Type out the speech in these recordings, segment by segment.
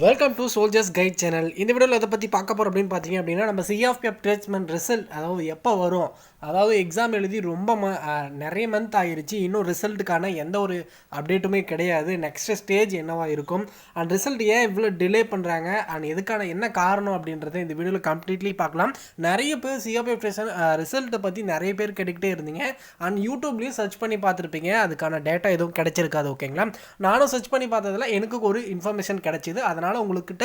Welcome to soldiers guide channel. இந்த வீடியோவில் எதை பற்றி பார்க்க போகிறோம் அப்படின்னு பார்த்தீங்க அப்படின்னா, நம்ம சிஆர்பிஎஃப் ட்ரேட்ஸ்மேன் ரிசல்ட் அதாவது எப்போ வரும், அதாவது எக்ஸாம் எழுதி ரொம்ப நிறைய மந்த் ஆகிருச்சு, இன்னும் ரிசல்ட்டுக்கான எந்த ஒரு அப்டேட்டுமே கிடையாது. நெக்ஸ்ட் ஸ்டேஜ் என்னவாக இருக்கும் அண்ட் ரிசல்ட் ஏன் இவ்வளோ டிலே பண்ணுறாங்க அண்ட் எதுக்கான என்ன காரணம் அப்படின்றத இந்த வீடியோவில் கம்ப்ளீட்லி பார்க்கலாம். நிறைய பேர் சிஆர்பிஎஃப் ரிசல்ட்டை பற்றி நிறைய பேர் கேட்டுக்கிட்டே இருந்தீங்க அண்ட் யூடியூப்லேயும் சர்ச் பண்ணி பார்த்துருப்பீங்க. அதுக்கான டேட்டா எதுவும் கிடைச்சிருக்காது. ஓகேங்களா, நானும் சர்ச் பண்ணி பார்த்ததில் எனக்கு ஒரு இன்ஃபர்மேஷன் கிடைச்சிது. அதனால் உங்கள்கிட்ட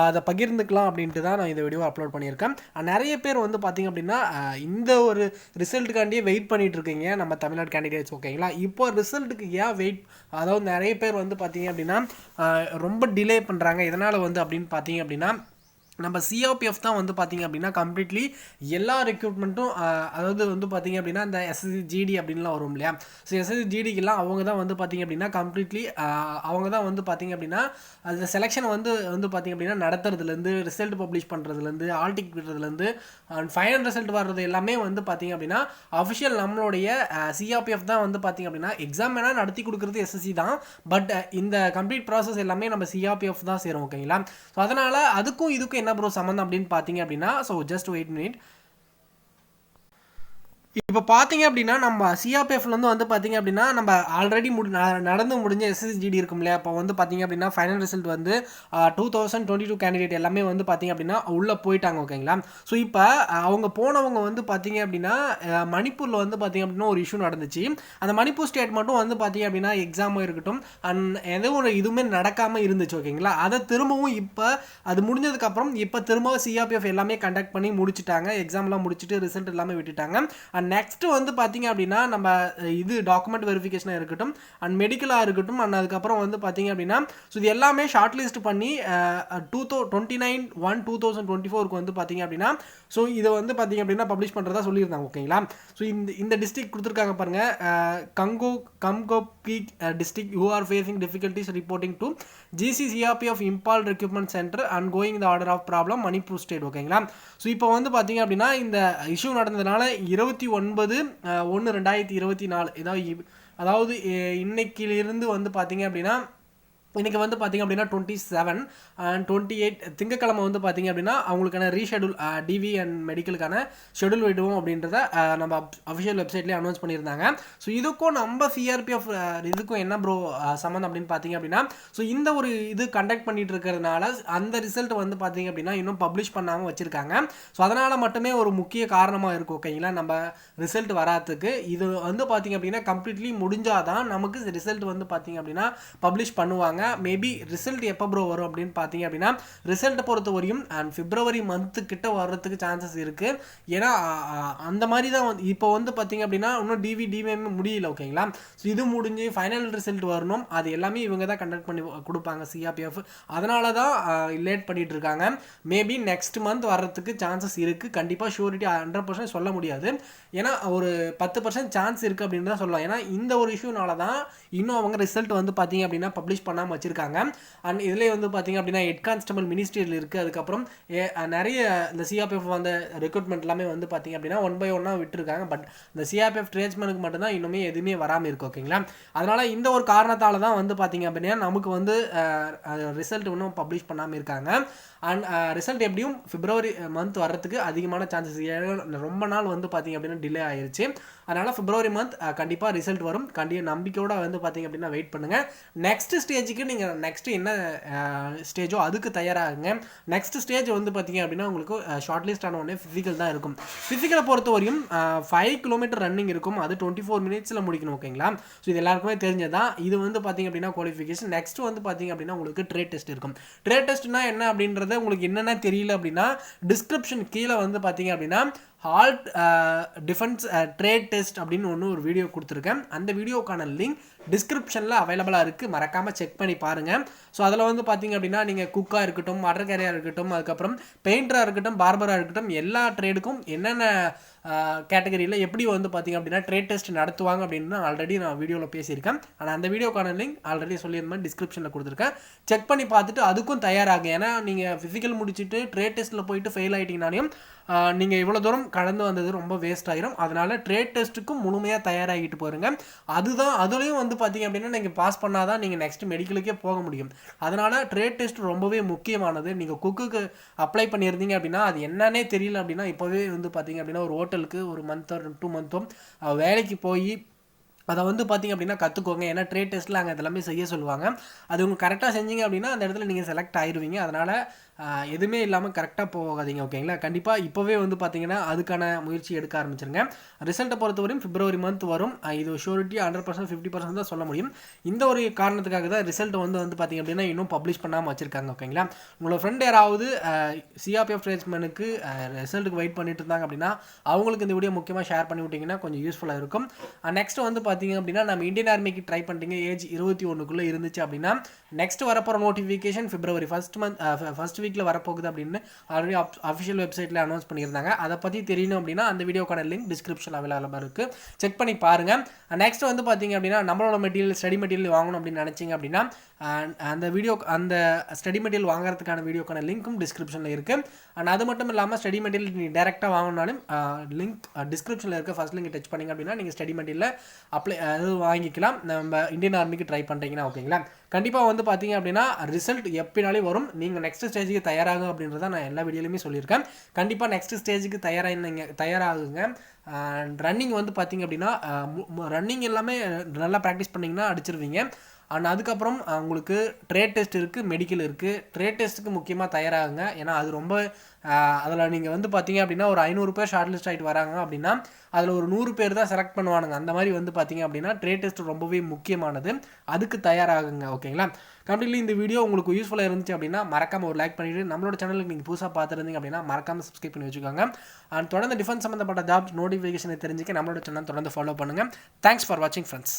அதை பகிர்ந்துக்கலாம் அப்படின்ட்டு தான் நான் இந்த வீடியோ அப்லோட் பண்ணியிருக்கேன். நிறைய பேர் வந்து பார்த்திங்க அப்படின்னா இந்த ஒரு ரிசல்ட்டுக்காண்டியே வெயிட் பண்ணிகிட்டு இருக்கீங்க நம்ம தமிழ்நாடு கேண்டிடேட்ஸ். ஓகேங்களா, இப்போ ரிசல்ட்டுக்கு ஏன் வெயிட், அதாவது நிறைய பேர் வந்து பார்த்திங்க அப்படின்னா ரொம்ப டிலே பண்ணுறாங்க. எதனால் வந்து அப்படின்னு பார்த்தீங்க அப்படின்னா, நம்ம சிஆர்பிஎஃப் தான் வந்து பார்த்திங்க அப்படின்னா கம்ப்ளீட்லி எல்லா ரெக்ரூட்மெண்ட்டும், அதாவது வந்து பார்த்திங்க அப்படின்னா இந்த எஸ்எஸ்சி ஜிடி அப்படின்லாம் வரும் இல்லையா. ஸோ எஸ்எஸ்சி ஜிடிக்கெல்லாம் அவங்க தான் வந்து பார்த்திங்க அப்படின்னா கம்ப்ளீட்லி அவங்க தான் வந்து பார்த்திங்க அப்படின்னா அந்த செலெக்ஷன் வந்து பார்த்திங்க அப்படின்னா நடத்துறதுலேருந்து, ரிசல்ட் பப்ளிஷ் பண்ணுறதுலேருந்து, ஆல் டிக் விடுறதுலேருந்து அண்ட் ஃபைனல் ரிசல்ட் வர்றது எல்லாமே வந்து பார்த்திங்க அப்படின்னா அஃபிஷியல் நம்மளுடைய சிஆர்பிஎஃப் தான் வந்து பார்த்திங்க அப்படின்னா எக்ஸாம் வேணால் நடத்தி கொடுக்குறது எஸ்எஸ்சி தான். பட் இந்த கம்ப்ளீட் ப்ராசஸ் எல்லாமே நம்ம சிஆர்பிஎஃப் தான் சேரும். ஓகேங்களா, ஸோ அதனால் அதுக்கும் இதுக்கும் என்ன ப்ரோ சம்மந்தம் அப்படின்னு பார்த்தீங்க அப்படின்னா, ஸோ ஜஸ்ட் வெயிட் மினிட். இப்போ பார்த்தீங்க அப்படின்னா நம்ம சிஆர்பிஎஃப்லேருந்து வந்து பார்த்தீங்க அப்படின்னா நம்ம ஆல்ரெடி நடந்து முடிஞ்ச எஸ்எஸ்ஜிடி இருக்கும் இல்லையா. இப்போ வந்து பார்த்தீங்க அப்படின்னா ஃபைனல் ரிசல்ட் வந்து 2022 கேண்டிடேட் எல்லாமே வந்து பார்த்தீங்க அப்படின்னா உள்ளே போயிட்டாங்க. ஓகேங்களா, ஸோ இப்போ அவங்க போனவங்க வந்து பார்த்தீங்க அப்படின்னா மணிப்பூரில் வந்து பார்த்தீங்க அப்படின்னா ஒரு இஷ்யூ நடந்துச்சு. அந்த மணிப்பூர் ஸ்டேட் மட்டும் வந்து பார்த்தீங்க அப்படின்னா எக்ஸாமும் இருக்கட்டும் அண்ட் எதுவும் ஒரு இதுவுமே நடக்காமல் இருந்துச்சு. ஓகேங்களா, அதை திரும்பவும் இப்போ அது முடிஞ்சதுக்கப்புறம் இப்போ திரும்ப சிஆர்பிஎஃப் எல்லாமே கண்டக்ட் பண்ணி முடிச்சுட்டாங்க. எக்ஸாம்லாம் முடிச்சுட்டு ரிசல்ட் எல்லாமே விட்டுட்டாங்க. அண்ட் நெக்ஸ்ட் வந்து பார்த்தீங்க அப்படின்னா நம்ம இது டாக்குமெண்ட் வெரிஃபிகேஷனாக இருக்கட்டும் அண்ட் மெடிக்கலாக இருக்கட்டும் அண்ட் அதுக்கப்புறம் வந்து பார்த்தீங்க அப்படின்னா ஸோ இது எல்லாமே ஷார்ட் லிஸ்ட் பண்ணி 29/1/2024 வந்து பார்த்தீங்க அப்படின்னா ஸோ இதை வந்து பார்த்தீங்க அப்படின்னா பப்ளிஷ் பண்ணுறதா சொல்லியிருந்தாங்க. ஓகேங்களா, ஸோ இந்த டிஸ்ட்ரிக்ட் கொடுத்துருக்காங்க பாருங்கள், Kangpokpi district who are facing difficulties reporting to GCCRPF Imphal recruitment centre and going the order of problem Manipur state. ஓகேங்களா, ஸோ இப்போ வந்து பார்த்தீங்க அப்படின்னா இந்த இஷ்யூ நடந்ததுனால 29/1/2024 அதாவது இன்னைக்கிலிருந்து வந்து பார்த்தீங்க அப்படின்னா இன்றைக்கி வந்து பார்த்திங்க அப்படின்னா 27 அண்ட் 28 திங்கக்கிழமை வந்து பார்த்திங்க அப்படின்னா அவங்களுக்கான ரீஷெடியூல் டிவி அண்ட் மெடிக்கலுக்கான ஷெடியூல் விடுவோம் அப்படின்றத நம்ம அஃபிஷியல் வெப்சைட்லேயே அனௌன்ஸ் பண்ணியிருந்தாங்க. ஸோ இதுக்கும் நம்ம சிஆர்பிஎஃப் இதுக்கும் என்ன ப்ரோ சம்மந்தம் அப்படின்னு பார்த்தீங்க அப்படின்னா, ஸோ இந்த ஒரு இது கண்டக்ட் பண்ணிட்டு இருக்கிறதுனால அந்த ரிசல்ட் வந்து பார்த்திங்க அப்படின்னா இன்னும் பப்ளிஷ் பண்ணாமல் வச்சுருக்காங்க. ஸோ அதனால் மட்டுமே ஒரு முக்கிய காரணமாக இருக்கும். ஓகேங்களா, நம்ம ரிசல்ட் வராதுக்கு இது வந்து பார்த்திங்க அப்படின்னா கம்ப்ளீட்லி முடிஞ்சாதான் நமக்கு ரிசல்ட் வந்து பார்த்திங்க அப்படின்னா பப்ளிஷ் பண்ணுவாங்க. மேபி ரிசல்ட் எப்போ ப்ரோ வரும் அப்படின்னு பார்த்தீங்க அப்படின்னா ரிசல்ட்டை பொறுத்த வரையும் அண்ட் பிப்ரவரி மந்த்து கிட்ட வர்றதுக்கு சான்சஸ் இருக்குது. ஏன்னா அந்த மாதிரி தான் வந்து இப்போ வந்து பார்த்தீங்க அப்படின்னா இன்னும் டிவிஎம் முடியல. ஓகேங்களா, ஸோ இது முடிஞ்சு ஃபைனல் ரிசல்ட் வரணும். அது எல்லாமே இவங்க தான் கண்டக்ட் பண்ணி கொடுப்பாங்க சிஆர்பிஎஃப். அதனால தான் லேட் பண்ணிட்டு இருக்காங்க. மேபி நெக்ஸ்ட் மந்த் வர்றதுக்கு சான்சஸ் இருக்குது. கண்டிப்பாக ஷூரிட்டி 100% சொல்ல முடியாது. ஏன்னா ஒரு 10% சான்ஸ் இருக்குது அப்படின்னு தான் சொல்லலாம். ஏன்னா இந்த ஒரு இஷ்யூனால தான் இன்னும் அவங்க ரிசல்ட் வந்து பார்த்தீங்க அப்படின்னா பப்ளிஷ் பண்ணாமல் வச்சிருக்காங்க. அண்ட் இதிலே வந்து பார்த்தீங்க அப்படின்னா ஹெட் கான்ஸ்டபிள் மினிஸ்ட்ரியில் இருக்குது. அதுக்கப்புறம் நிறைய இந்த சிஆர்பிஎஃப் வந்த ரெக்ரூட்மெண்ட் எல்லாமே வந்து பார்த்தீங்க அப்படின்னா 1 by 1 விட்டுருக்காங்க. பட் இந்த சிஆர்பிஎஃப் ட்ரேட்ஸ்மேனுக்கு மட்டும்தான் இன்னுமே எதுவுமே வராமல் இருக்குது. ஓகேங்களா, அதனால் இந்த ஒரு காரணத்தால் தான் வந்து பார்த்தீங்க அப்படின்னா நமக்கு வந்து ரிசல்ட் இன்னும் பப்ளிஷ் பண்ணாமல் இருக்காங்க. அண்ட் ரிசல்ட் எப்படியும் பிப்ரவரி மந்த் வர்றதுக்கு அதிகமான சான்சஸ், ரொம்ப நாள் வந்து பார்த்தீங்க அப்படின்னா டிலே ஆயிடுச்சு. அதனால் பிப்ரவரி மந்த் கண்டிப்பாக ரிசல்ட் வரும். நம்பிக்கையோடு வந்து பார்த்தீங்க அப்படின்னா வெயிட் பண்ணுங்கள். நெக்ஸ்ட் ஸ்டேஜுக்கு நீங்கள் நெக்ஸ்ட் என்ன ஸ்டேஜோ அதுக்கு தயாராகுங்க. நெக்ஸ்ட் ஸ்டேஜ் வந்து பார்த்தீங்க அப்படின்னா உங்களுக்கு ஷார்ட் லிஸ்ட் ஆன உடனே ஃபிசிக்கல் தான் இருக்கும். ஃபிசிக்கலை பொறுத்த வரையும் 5 கிலோமீட்டர் ரன்னிங் இருக்கும். அது 24 மினிட்ஸில் முடிக்கணும். ஓகேங்களா, ஸோ இது எல்லாருக்குமே தெரிஞ்சதான். இது வந்து பார்த்தீங்க அப்படின்னா குவாலிஃபிகேஷன். நெக்ஸ்ட் வந்து பார்த்தீங்க அப்படின்னா உங்களுக்கு ட்ரேட் டெஸ்ட் இருக்கும். ட்ரேட் டெஸ்ட்னா என்ன அப்படின்றத உங்களுக்கு என்னென்ன தெரியல அப்படின்னா டிஸ்கிரிப்ஷன் கீழே வந்து பார்த்தீங்க அப்படின்னா ஹால்ட் டிஃபென்ஸ் ட்ரேட் டெஸ்ட் அப்படின்னு ஒரு வீடியோ கொடுத்துருக்கேன். அந்த வீடியோக்கான லிங்க் டிஸ்கிரிப்ஷனில் அவைலபிளாக இருக்குது. மறக்காமல் செக் பண்ணி பாருங்கள். ஸோ அதில் வந்து பார்த்தீங்க அப்படின்னா நீங்கள் குக்காக இருக்கட்டும், வாட்டர் கேரியாக இருக்கட்டும், அதுக்கப்புறம் பெயிண்டராக இருக்கட்டும், பார்பராக இருக்கட்டும், எல்லா ட்ரேடுக்கும் என்னென்ன கேட்டகரியில் எப்படி வந்து பார்த்திங்க அப்படின்னா ட்ரேட் டெஸ்ட் நடத்துவாங்க அப்படின்னு ஆல்ரெடி நான் வீடியோவில் பேசியிருக்கேன். ஆனால் அந்த வீடியோக்கான லிங்க் ஆல்ரெடி சொல்லியிருந்தேன், டிஸ்கிரிப்ஷனில் கொடுத்துருக்கேன். செக் பண்ணி பார்த்துட்டு அதுக்கும் தயாராகும். ஏன்னா நீங்கள் ஃபிசிக்கல் முடிச்சுட்டு ட்ரேட் டெஸ்ட்டில் போயிட்டு ஃபெயில் ஆகிட்டீங்கனாலையும் நீங்கள் இவ்வளோ தூரம் கடந்து வந்தது ரொம்ப வேஸ்ட் ஆகிரும். அதனால் ட்ரேட் டெஸ்ட்டுக்கும் முழுமையாக தயாராகிட்டு போயிருங்க. அதுலேயும் வந்து பார்த்திங்க அப்படின்னா நீங்கள் பாஸ் பண்ணால் தான் நீங்கள் நெக்ஸ்ட் மெடிக்கலுக்கே போக முடியும். அதனால் ட்ரேட் டெஸ்ட் ரொம்பவே முக்கியமானது. நீங்கள் குக்குக்கு அப்ளை பண்ணியிருந்தீங்க அப்படின்னா அது என்னன்னே தெரியல அப்படின்னா இப்போவே வந்து பார்த்திங்க அப்படின்னா ஒரு ஹோட்டலுக்கு ஒரு மந்த்தோ 2 மந்த்தோ வேலைக்கு போய் அதை வந்து பார்த்திங்க அப்படின்னா கற்றுக்கோங்க. ஏன்னா ட்ரேட் டெஸ்ட்டில் அங்கே அதெல்லாமே செய்ய சொல்லுவாங்க. அது உங்களுக்கு கரெக்டாக செஞ்சீங்க அப்படின்னா அந்த இடத்துல நீங்கள் செலக்ட் ஆயிடுவீங்க. அதனால் எதுவுமே இல்லாமல் கரெக்டாக போகாதீங்க. ஓகேங்களா? கண்டிப்பாக இப்போவே வந்து பார்த்திங்கன்னா அதுக்கான முயற்சி எடுக்க ஆரம்பிச்சிருங்க. ரிசல்ட்டை பொறுத்தவரையும் பிப்ரவரி மந்த் வரும். இது ஷூரிட்டி 100% 50% தான் சொல்ல முடியும். இந்த ஒரு காரணத்துக்காக தான் ரிசல்ட் வந்து பார்த்திங்க அப்படின்னா இன்னும் பப்ளிஷ் பண்ணாமல் வச்சுருக்காங்க. ஓகேங்களா? உங்களோட ஃப்ரெண்ட் யாராவது சிஆர்பிஎஃப் ட்ரேட்ஸ்மேனுக்கு ரிசல்ட்டுக்கு வெயிட் பண்ணிட்டு இருந்தாங்க அப்படின்னா அவங்களுக்கு இந்த வீடியோ முக்கியமாக ஷேர் பண்ணி விட்டிங்கன்னா கொஞ்சம் யூஸ்ஃபுல்லாக இருக்கும். நெக்ஸ்ட் வந்து பார்த்திங்க அப்படின்னா நம்ம இந்தியன் ஆர்மிக்கு ட்ரை பண்ணுறீங்க, ஏஜ் 21 இருந்துச்சு அப்படின்னா நெக்ஸ்ட் வரப்போகிற நோட்டிஃபிகேஷன் பிப்ரவரி ஃபர்ஸ்ட் வீக்கில் வரப்போகுது அப்படின்னு ஆல்ரெடி அஃபிஷியல் வெப்சைட்டில் அனௌன்ஸ் பண்ணியிருந்தாங்க. அதை பற்றி தெரியணும் அப்படின்னா அந்த வீடியோக்கான லிங்க் டிஸ்கிரிப்ஷன் அவைலபிளாக இருக்குது, செக் பண்ணி பாருங்கள். நெக்ஸ்ட் வந்து பார்த்திங்க அப்படின்னா நம்மளோட ஸ்டடி மெட்டீரியல் வாங்கணும் அப்படின்னு நினச்சிங்க அப்படின்னா அந்த ஸ்டடி மெட்டீரியல் வாங்குறதுக்கான வீடியோக்கான லிங்க்கும் டிஸ்கிரிப்ஷனில் இருக்குது. அண்ட் அது மட்டும் இல்லாமல் ஸ்டடி மெட்டீரியல் நீங்கள் டேரெக்டாக வாங்கினாலும் லிங்க் டிஸ்கிரிப்ஷனில் இருக்க ஃபர்ஸ்ட் லிங்க் டச் பண்ணிங்க அப்படின்னா நீங்கள் ஸ்டடி மெட்டீரியலில் வாங்கிக்கலாம். நம்ம இந்தியன் ஆர்மிக்கு ட்ரை பண்ணுறீங்கன்னா. ஓகேங்களா? கண்டிப்பாக வந்து பார்த்திங்க அப்படின்னா ரிசல்ட் எப்படினாலே வரும். நீங்கள் நெக்ஸ்ட் ஸ்டேஜுக்கு தயாராகும் அப்படின்றத நான் எல்லா வீடியோலையுமே சொல்லியிருக்கேன். கண்டிப்பாக நெக்ஸ்ட் ஸ்டேஜுக்கு தயாராகுங்க. ரன்னிங் வந்து பார்த்திங்க அப்படின்னா ரன்னிங் எல்லாமே நல்லா ப்ராக்டிஸ் பண்ணிங்கன்னா அடிச்சிருவீங்க. அண்ட் அதுக்கப்புறம் உங்களுக்கு ட்ரேட் டெஸ்ட் இருக்குது, மெடிக்கல் இருக்குது. ட்ரேட் டெஸ்ட்டுக்கு முக்கியமாக தயாராகுங்க. ஏன்னா அது ரொம்ப அதில் நீங்கள் வந்து பார்த்திங்க அப்படின்னா ஒரு 500 பேர் ஷார்ட் லிஸ்ட் ஆகிட்டு வராங்க அப்படின்னா அதில் ஒரு 100 பேர் தான் செலக்ட் பண்ணுவானுங்க. அந்த மாதிரி வந்து பார்த்திங்க அப்படின்னா ட்ரேட் டெஸ்ட் ரொம்பவே முக்கியமானது. அதுக்கு தயாராகுங்க. ஓகேங்களா? கம்ப்ளீட்லி இந்த வீடியோ உங்களுக்கு யூஸ்ஃபுல்லாக இருந்துச்சு அப்படின்னா மறக்காமல் ஒரு லைக் பண்ணிவிட்டு நம்மளோட சேனலுக்கு நீங்கள் புதுசாக பார்த்துருந்தீங்க அப்படின்னா மறக்காமல் சப்ஸ்கிரைப் பண்ணி வச்சுக்கோங்க. அண்ட் தொடர்ந்து டிஃபென்ஸ் சம்மந்தப்பட்ட ஜாப்ஸ் நோட்டிஃபிகேஷனை தெரிஞ்சுக்க நம்மளோட சேனல் தொடர்ந்து ஃபாலோ பண்ணுங்கள். தேங்க்ஸ் ஃபார் வாட்சிங் ஃப்ரெண்ட்ஸ்.